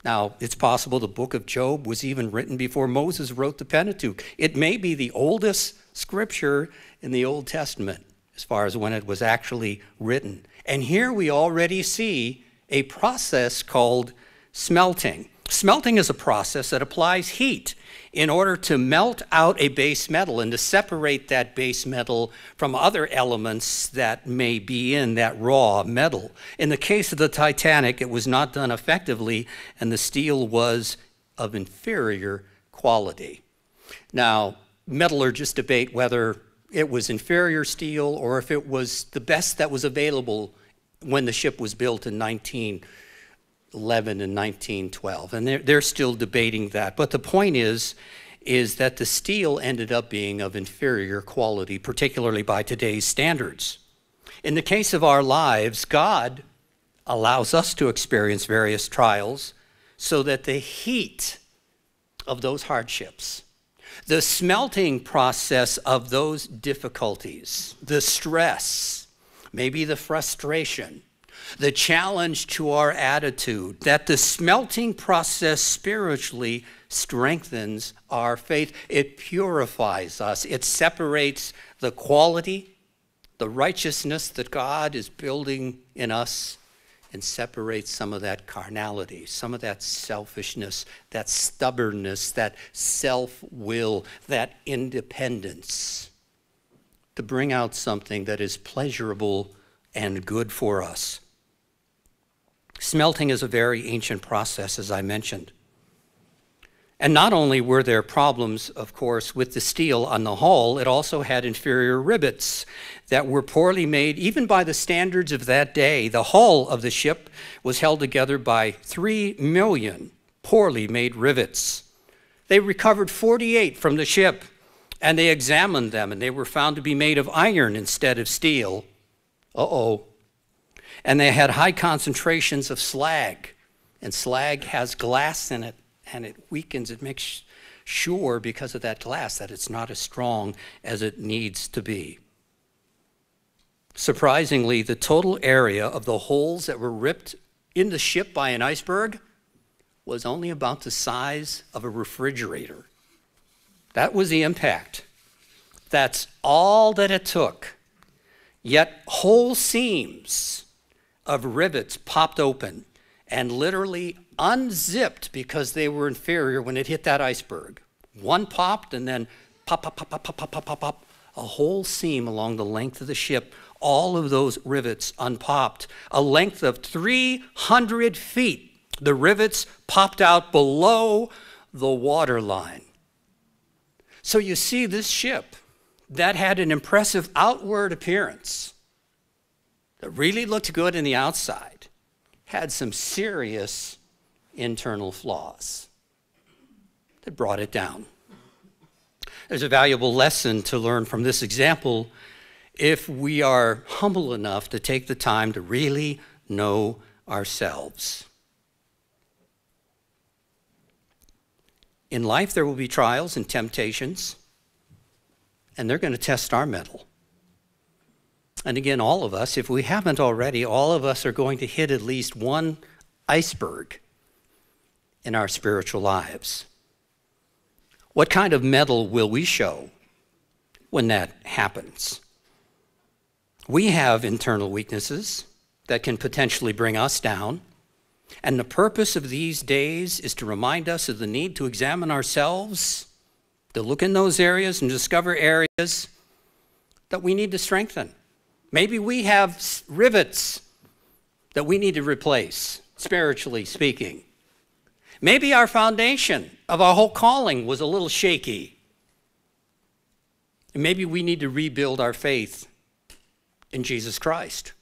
Now, it's possible the book of Job was even written before Moses wrote the Pentateuch. It may be the oldest scripture in the Old Testament as far as when it was actually written. And here we already see a process called smelting. Smelting is a process that applies heat in order to melt out a base metal and to separate that base metal from other elements that may be in that raw metal. In the case of the Titanic, it was not done effectively, and the steel was of inferior quality. Now, metallurgists debate whether it was inferior steel or if it was the best that was available when the ship was built in 1911 and 1912. And they're still debating that. But the point is that the steel ended up being of inferior quality, particularly by today's standards. In the case of our lives, God allows us to experience various trials so that the heat of those hardships, the smelting process of those difficulties, the stress, maybe the frustration, the challenge to our attitude, that the smelting process spiritually strengthens our faith. It purifies us. It separates the quality, the righteousness that God is building in us, and separates some of that carnality, some of that selfishness, that stubbornness, that self-will, that independence, to bring out something that is pleasurable and good for us. Smelting is a very ancient process, as I mentioned. And not only were there problems, of course, with the steel on the hull, it also had inferior rivets that were poorly made, even by the standards of that day. The hull of the ship was held together by 3 million poorly made rivets. They recovered 48 from the ship, and they examined them, and they were found to be made of iron instead of steel. And they had high concentrations of slag, and slag has glass in it, and it weakens. It makes sure, because of that glass, that it's not as strong as it needs to be. Surprisingly, the total area of the holes that were ripped in the ship by an iceberg was only about the size of a refrigerator. That was the impact. That's all that it took. Yet whole seams of rivets popped open and literally unzipped because they were inferior when it hit that iceberg. One popped, and then pop, pop, pop, pop, pop, pop, pop, pop, pop. A whole seam along the length of the ship, all of those rivets unpopped. A length of 300 feet. The rivets popped out below the waterline. So you see, this ship that had an impressive outward appearance, that really looked good in the outside, had some serious internal flaws that brought it down. There's a valuable lesson to learn from this example if we are humble enough to take the time to really know ourselves. In life, there will be trials and temptations, and they're going to test our mettle. And again, all of us, if we haven't already, all of us are going to hit at least one iceberg in our spiritual lives. What kind of mettle will we show when that happens? We have internal weaknesses that can potentially bring us down. And the purpose of these days is to remind us of the need to examine ourselves, to look in those areas and discover areas that we need to strengthen. Maybe we have rivets that we need to replace, spiritually speaking. Maybe our foundation of our whole calling was a little shaky. And maybe we need to rebuild our faith in Jesus Christ.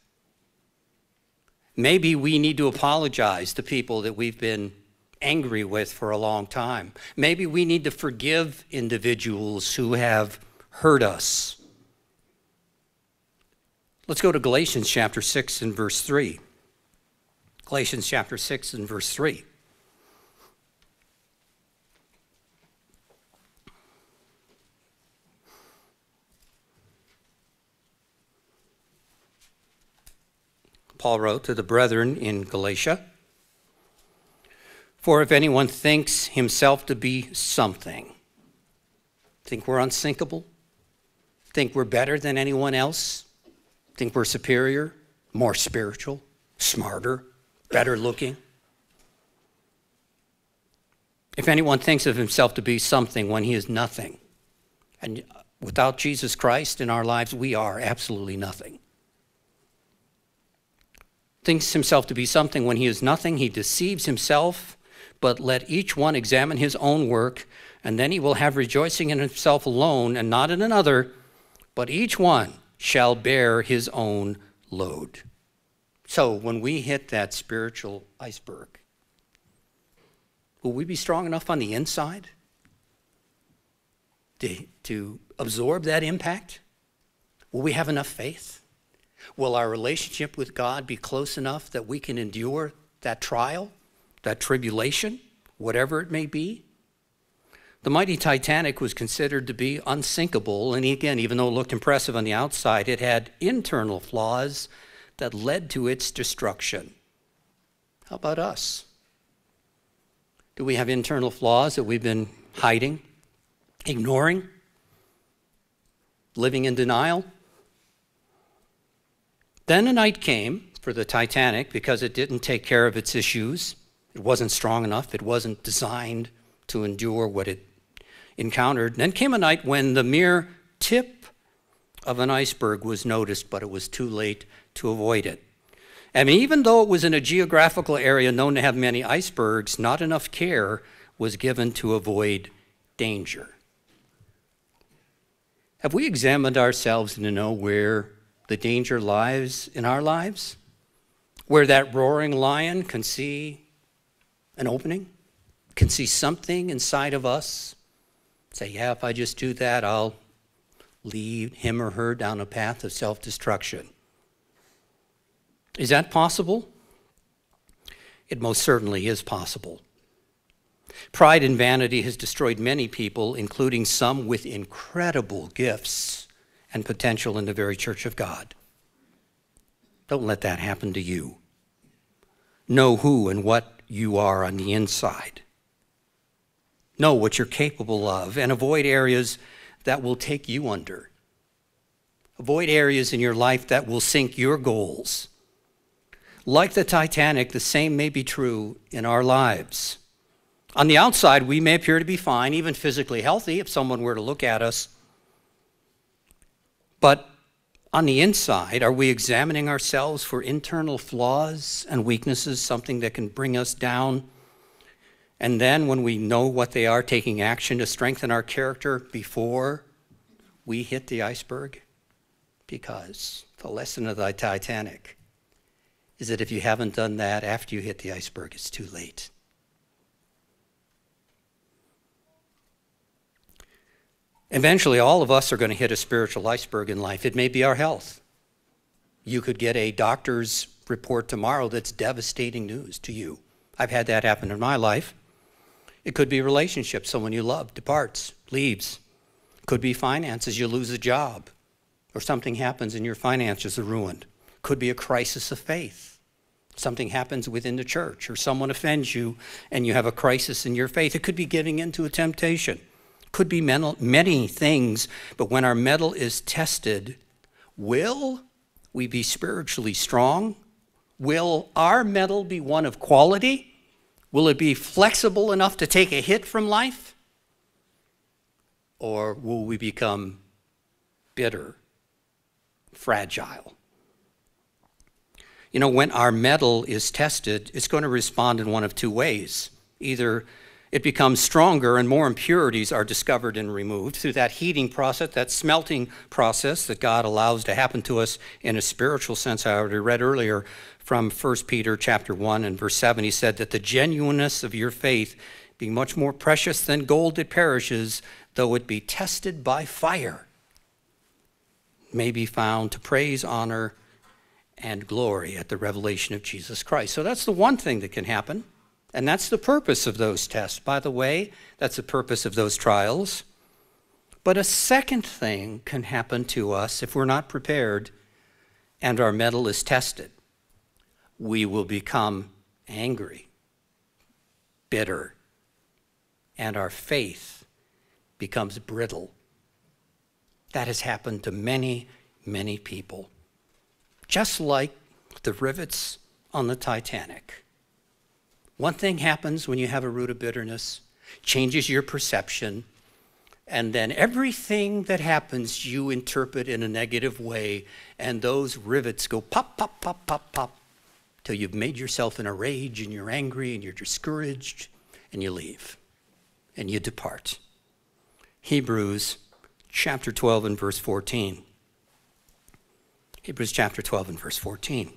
Maybe we need to apologize to people that we've been angry with for a long time. Maybe we need to forgive individuals who have hurt us. Let's go to Galatians chapter 6 and verse 3. Galatians chapter 6 and verse 3. Paul wrote to the brethren in Galatia, "For if anyone thinks himself to be something," think we're unsinkable, think we're better than anyone else, think we're superior, more spiritual, smarter, better looking. If anyone thinks of himself to be something when he is nothing, and without Jesus Christ in our lives, we are absolutely nothing. Thinks himself to be something when he is nothing, he deceives himself, but let each one examine his own work, and then he will have rejoicing in himself alone and not in another, but each one shall bear his own load. So when we hit that spiritual iceberg, will we be strong enough on the inside to absorb that impact? Will we have enough faith? Will our relationship with God be close enough that we can endure that trial, that tribulation, whatever it may be? The mighty Titanic was considered to be unsinkable, and again, even though it looked impressive on the outside, it had internal flaws that led to its destruction. How about us? Do we have internal flaws that we've been hiding, ignoring, living in denial? Then a night came for the Titanic because it didn't take care of its issues. It wasn't strong enough. It wasn't designed to endure what it encountered. And then came a night when the mere tip of an iceberg was noticed, but it was too late to avoid it. I mean, even though it was in a geographical area known to have many icebergs, not enough care was given to avoid danger. Have we examined ourselves to know where the danger lies in our lives? Where that roaring lion can see an opening, can see something inside of us, say, yeah, if I just do that, I'll lead him or her down a path of self-destruction. Is that possible? It most certainly is possible. Pride and vanity has destroyed many people, including some with incredible gifts and potential in the very church of God. Don't let that happen to you. Know who and what you are on the inside. Know what you're capable of and avoid areas that will take you under. Avoid areas in your life that will sink your goals. Like the Titanic, the same may be true in our lives. On the outside, we may appear to be fine, even physically healthy, if someone were to look at us. But on the inside, are we examining ourselves for internal flaws and weaknesses, something that can bring us down? And then when we know what they are, taking action to strengthen our character before we hit the iceberg? Because the lesson of the Titanic is that if you haven't done that after you hit the iceberg, it's too late. Eventually, all of us are going to hit a spiritual iceberg in life. It may be our health. You could get a doctor's report tomorrow that's devastating news to you. I've had that happen in my life. It could be relationships. Someone you love departs, leaves. It could be finances. You lose a job or something happens and your finances are ruined. It could be a crisis of faith. Something happens within the church or someone offends you and you have a crisis in your faith. It could be giving into a temptation. It could be many things, but when our mettle is tested, will we be spiritually strong? Will our mettle be one of quality? Will it be flexible enough to take a hit from life? Or will we become bitter, fragile? You know, when our mettle is tested, it's going to respond in one of two ways. Either it becomes stronger and more impurities are discovered and removed through that heating process, that smelting process that God allows to happen to us in a spiritual sense. I already read earlier from 1 Peter chapter 1 and verse 7, he said that the genuineness of your faith, being much more precious than gold that perishes, though it be tested by fire, may be found to praise, honor, and glory at the revelation of Jesus Christ. So that's the one thing that can happen, and that's the purpose of those tests. By the way, that's the purpose of those trials. But a second thing can happen to us if we're not prepared and our mettle is tested. We will become angry, bitter, and our faith becomes brittle. That has happened to many, many people. Just like the rivets on the Titanic. One thing happens when you have a root of bitterness. changes your perception, and then everything that happens you interpret in a negative way, and those rivets go pop, pop, pop, pop, pop, till you've made yourself in a rage, and you're angry, and you're discouraged, and you leave, and you depart. Hebrews chapter 12 and verse 14. Hebrews chapter 12 and verse 14.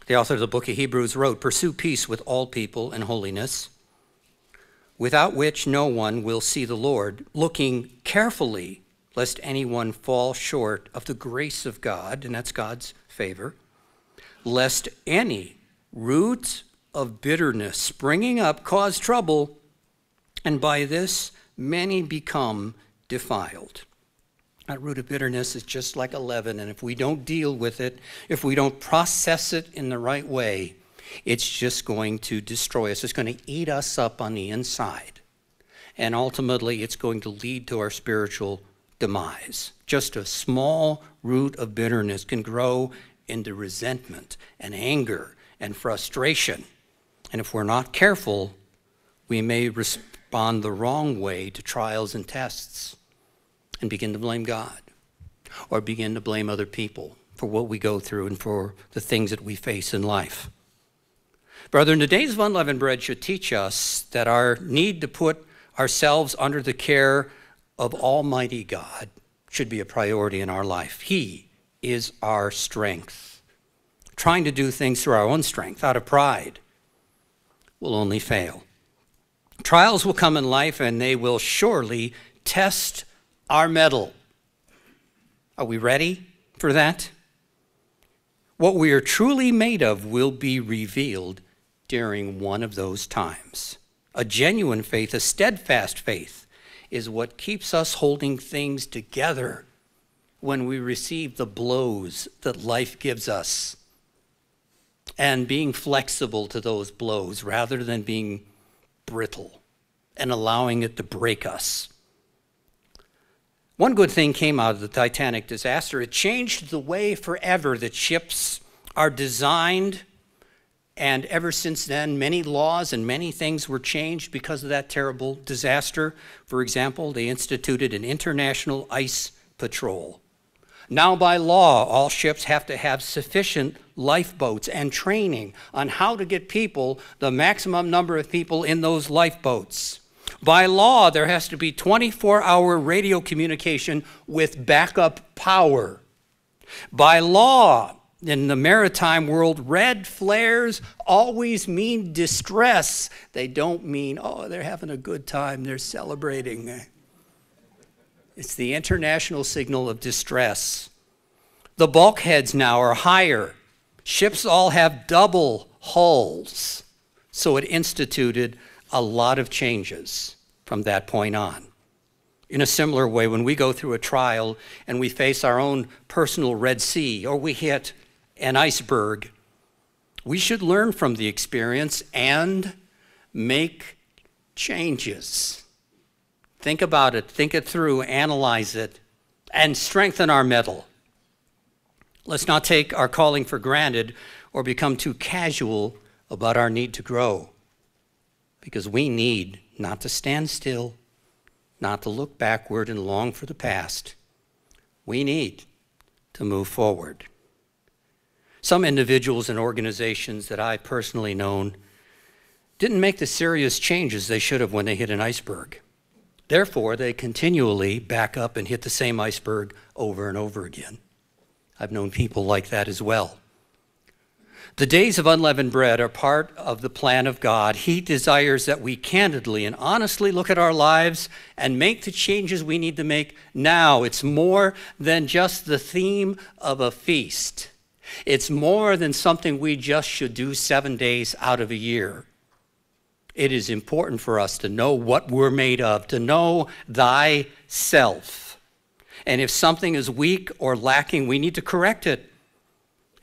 The author of the book of Hebrews wrote, "Pursue peace with all people and holiness, without which no one will see the Lord, looking carefully lest anyone fall short of the grace of God," and that's God's favor, "lest any root of bitterness springing up cause trouble, and by this many become defiled." That root of bitterness is just like a leaven, and if we don't deal with it, if we don't process it in the right way, it's just going to destroy us. It's going to eat us up on the inside, and ultimately it's going to lead to our spiritual demise. Just a small root of bitterness can grow into resentment and anger and frustration, and if we're not careful, we may respond the wrong way to trials and tests and begin to blame God or begin to blame other people for what we go through and for the things that we face in life. Brethren, the days of unleavened bread should teach us that our need to put ourselves under the care of Almighty God should be a priority in our life. He is our strength. Trying to do things through our own strength out of pride will only fail. Trials will come in life, and they will surely test our mettle. Are we ready for that? What we are truly made of will be revealed during one of those times. A genuine faith, a steadfast faith, is what keeps us holding things together when we receive the blows that life gives us, and being flexible to those blows rather than being brittle and allowing it to break us. One good thing came out of the Titanic disaster. It changed the way forever that ships are designed, and ever since then, many laws and many things were changed because of that terrible disaster. For example, they instituted an international ice patrol. Now, by law, all ships have to have sufficient lifeboats and training on how to get people, the maximum number of people in those lifeboats. By law, there has to be 24-hour radio communication with backup power. By law, in the maritime world, red flares always mean distress. They don't mean, oh, they're having a good time, they're celebrating. It's the international signal of distress. The bulkheads now are higher. Ships all have double hulls. So it instituted a lot of changes from that point on. In a similar way, when we go through a trial and we face our own personal Red Sea, or we hit an iceberg, we should learn from the experience and make changes. Think about it, think it through, analyze it, and strengthen our mettle. Let's not take our calling for granted or become too casual about our need to grow, because we need not to stand still, not to look backward and long for the past. We need to move forward. Some individuals and organizations that I've personally known didn't make the serious changes they should have when they hit an iceberg. Therefore, they continually back up and hit the same iceberg over and over again. I've known people like that as well. The days of unleavened bread are part of the plan of God. He desires that we candidly and honestly look at our lives and make the changes we need to make now. It's more than just the theme of a feast. It's more than something we just should do 7 days out of a year. It is important for us to know what we're made of, to know thyself. And if something is weak or lacking, we need to correct it.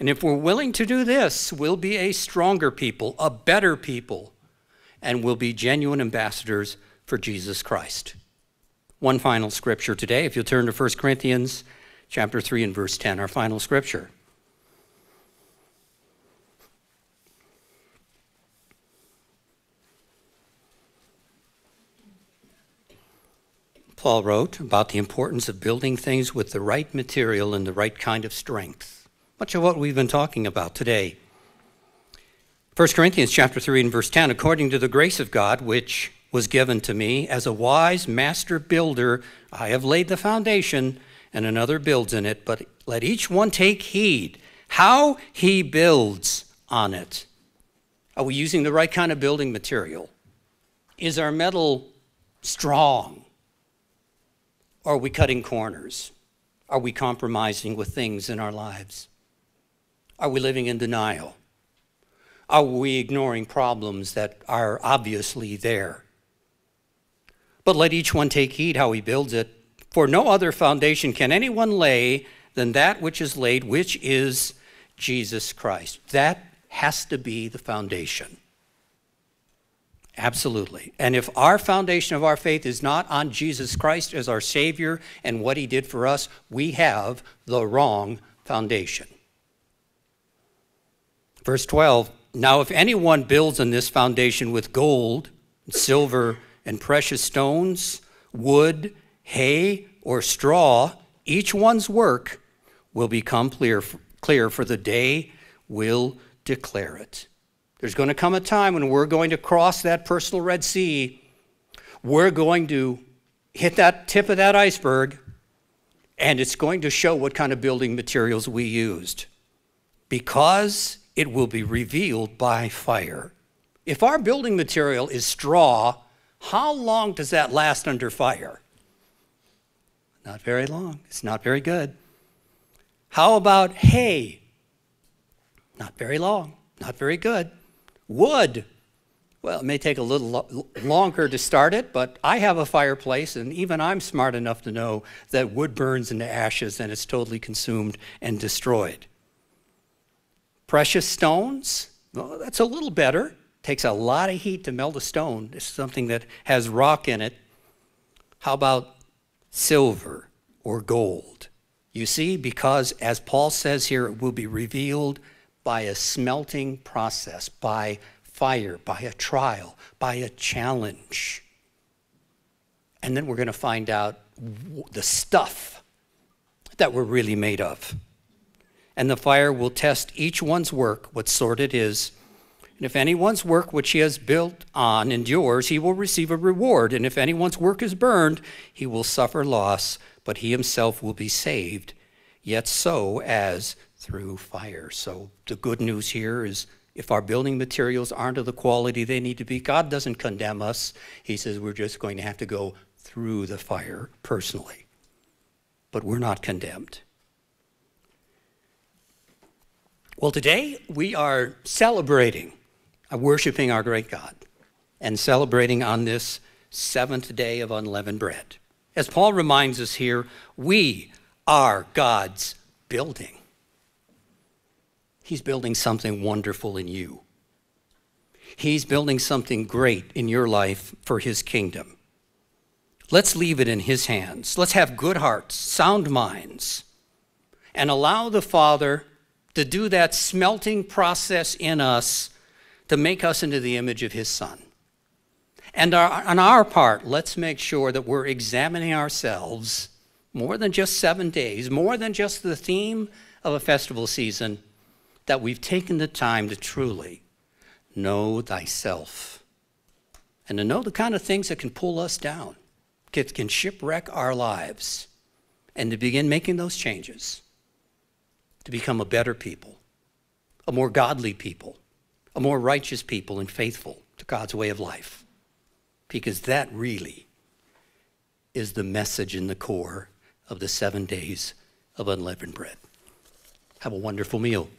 And if we're willing to do this, we'll be a stronger people, a better people, and we'll be genuine ambassadors for Jesus Christ. one final scripture today. If you'll turn to 1 Corinthians chapter 3 and verse 10, our final scripture. Paul wrote about the importance of building things with the right material and the right kind of strength. Much of what we've been talking about today. 1 Corinthians chapter 3 and verse 10, according to the grace of God, which was given to me as a wise master builder, I have laid the foundation and another builds in it, but let each one take heed how he builds on it. Are we using the right kind of building material? Is our metal strong? Or are we cutting corners? Are we compromising with things in our lives? Are we living in denial? Are we ignoring problems that are obviously there? But let each one take heed how he builds it. For no other foundation can anyone lay than that which is laid, which is Jesus Christ. That has to be the foundation. Absolutely. And if our foundation of our faith is not on Jesus Christ as our Savior and what he did for us, we have the wrong foundation. Verse 12, now if anyone builds on this foundation with gold, silver, and precious stones, wood, hay, or straw, each one's work will become clear, for the day will declare it. There's going to come a time when we're going to cross that personal Red Sea. We're going to hit that tip of that iceberg, and it's going to show what kind of building materials we used, because it will be revealed by fire. If our building material is straw, how long does that last under fire? Not very long. It's not very good. How about hay? Not very long. Not very good. Wood. Well, it may take a little longer to start it, but I have a fireplace, and even I'm smart enough to know that wood burns into ashes and it's totally consumed and destroyed. Precious stones, well, that's a little better. Takes a lot of heat to melt a stone. It's something that has rock in it. How about silver or gold? You see, because as Paul says here, it will be revealed by a smelting process, by fire, by a trial, by a challenge. And then we're going to find out the stuff that we're really made of. And the fire will test each one's work, what sort it is. And if anyone's work which he has built on endures, he will receive a reward. And if anyone's work is burned, he will suffer loss, but he himself will be saved, yet so as through fire. So the good news here is if our building materials aren't of the quality they need to be, God doesn't condemn us. He says we're just going to have to go through the fire personally. But we're not condemned. Well, today we are celebrating, worshiping our great God, and celebrating on this seventh day of unleavened bread. As Paul reminds us here, we are God's building. He's building something wonderful in you. He's building something great in your life for his kingdom. Let's leave it in his hands. Let's have good hearts, sound minds, and allow the Father to do that smelting process in us to make us into the image of his Son. And on our part, let's make sure that we're examining ourselves more than just 7 days, more than just the theme of a festival season, that we've taken the time to truly know thyself and to know the kind of things that can pull us down, can shipwreck our lives, and to begin making those changes to become a better people, a more godly people, a more righteous people and faithful to God's way of life. Because that really is the message in the core of the 7 days of unleavened bread. Have a wonderful meal.